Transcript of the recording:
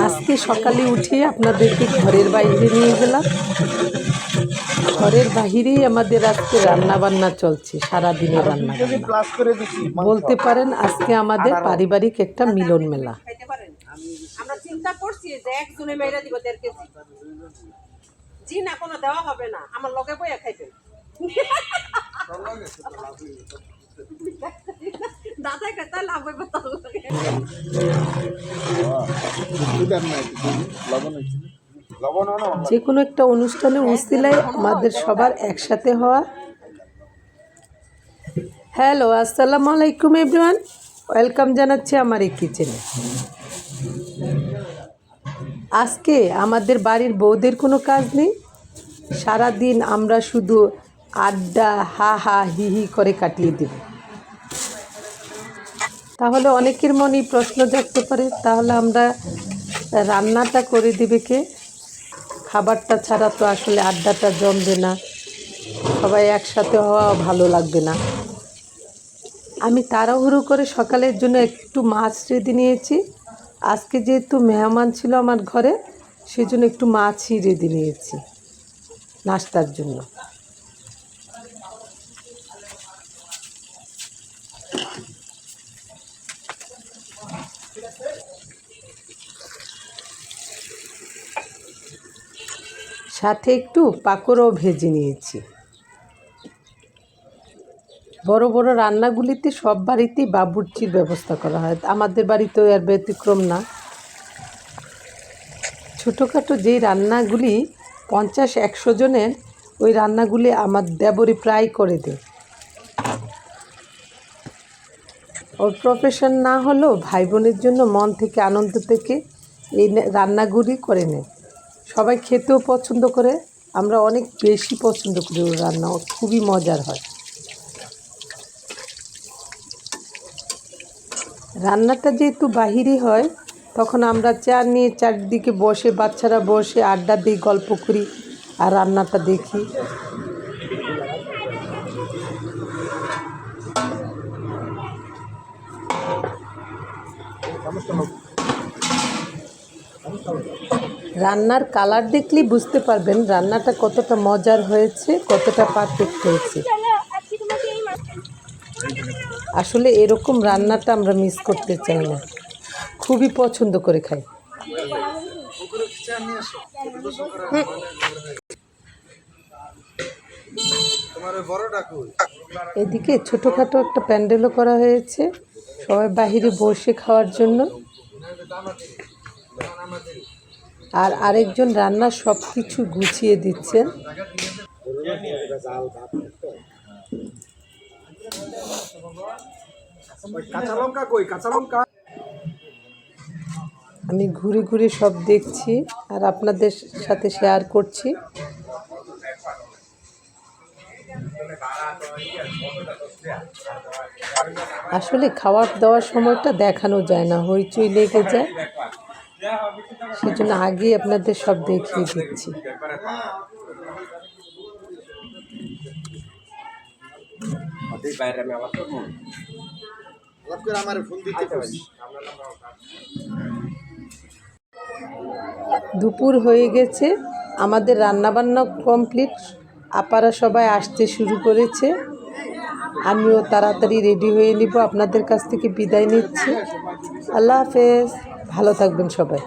আজকে সকালে উঠে আপনাদেরকে ঘরের বাইরে নিয়ে গেলাম। ঘরের বাহিরেই আমাদের আজকে রান্না বান্না চলছে, সারাদিনের রান্না বান্না বলতে পারেন। আজকে আমাদের পারিবারিক একটা মিলন মেলা। আমরা চিন্তা করছি যে একজনে মেয়েরা দিব 1.5 কেজি জি না, কোনো দেওয়া হবে না, আমার লগে বইয়া খাইবেন। দাদাই কথা লাভ হইব তার লগে। যে কোনো একটা অনুষ্ঠানে উসিলায় আমাদের সবার একসাথে হওয়া। হ্যালো, আসসালামু আলাইকুম এভরিওয়ান, ওয়েলকাম জানাচ্ছি আমার এই কিচেনে। আজকে আমাদের বাড়ির বউদের কোনো কাজ নেই, সারাদিন আমরা শুধু আড্ডা হা হা হি হি করে কাটিয়ে দেব। তাহলে অনেকের মনেই প্রশ্ন জাগতে পারে, তাহলে আমরা রান্নাটা করে দেবে কে? খাবারটা ছাড়া তো আসলে আড্ডাটা জমবে না, সবাই একসাথে হওয়া ভালো লাগবে না। আমি তাড়াহুড়ো করে সকালের জন্য একটু মাছ রেঁধে নিয়েছি। আজকে যেহেতু মেহমান ছিল আমার ঘরে, সেজন্য একটু মাছই রেঁধে নিয়েছি নাস্তার জন্য। সাথে একটু পাকোড়াও ভেজে নিয়েছি। বড় বড় রান্নাগুলিতে সব বাড়িতেই বাবুর্চির ব্যবস্থা করা হয়, আমাদের বাড়িতেও এর ব্যতিক্রম না। ছোটোখাটো যেই রান্নাগুলি 50-100 জনের, ওই রান্নাগুলি আমার দেবরই প্রায় করে দেয়। ওর প্রফেশন না হলেও ভাই বোনের জন্য মন থেকে আনন্দ থেকে এই রান্নাগুলি করে নেয়। সবাই খেতেও পছন্দ করে, আমরা অনেক বেশি পছন্দ করি ওর রান্না, খুবই মজার হয়। রান্নাটা যেহেতু বাহিরে হয়, তখন আমরা চেয়ার নিয়ে চারদিকে বসে, বাচ্চারা বসে আড্ডা দিই, গল্প করি আর রান্নাটা দেখি। রান্নার কালার দেখলেই বুঝতে পারবেন রান্নাটা কতটা মজার হয়েছে, কতটা পারফেক্ট হয়েছে। আসলে এরকম রান্নাটা আমরা মিস করতে চাই না, খুবই পছন্দ করে খাই। এদিকে ছোটোখাটো একটা প্যান্ডেলও করা হয়েছে, সবাই বাহিরে বসে খাওয়ার জন্য। আর আরেকজন রান্নার সব কিছু গুছিয়ে দিচ্ছেন। আমি ঘুরে ঘুরে সব দেখছি আর আপনাদের সাথে শেয়ার করছি। আসলে খাওয়ার দাওয়ার সময়টা দেখানো যায় না, হইচই লেগে যায়, সেজন্য আগেই আপনাদের সব দেখিয়ে দিচ্ছি। দুপুর হয়ে গেছে, আমাদের রান্নাবান্না কমপ্লিট, আপারা সবাই আসতে শুরু করেছে। আমিও তাড়াতাড়ি রেডি হয়ে নিব, আপনাদের কাছ থেকে বিদায় নিচ্ছি। আল্লাহ হাফেজ, ভালো থাকবেন সবাই।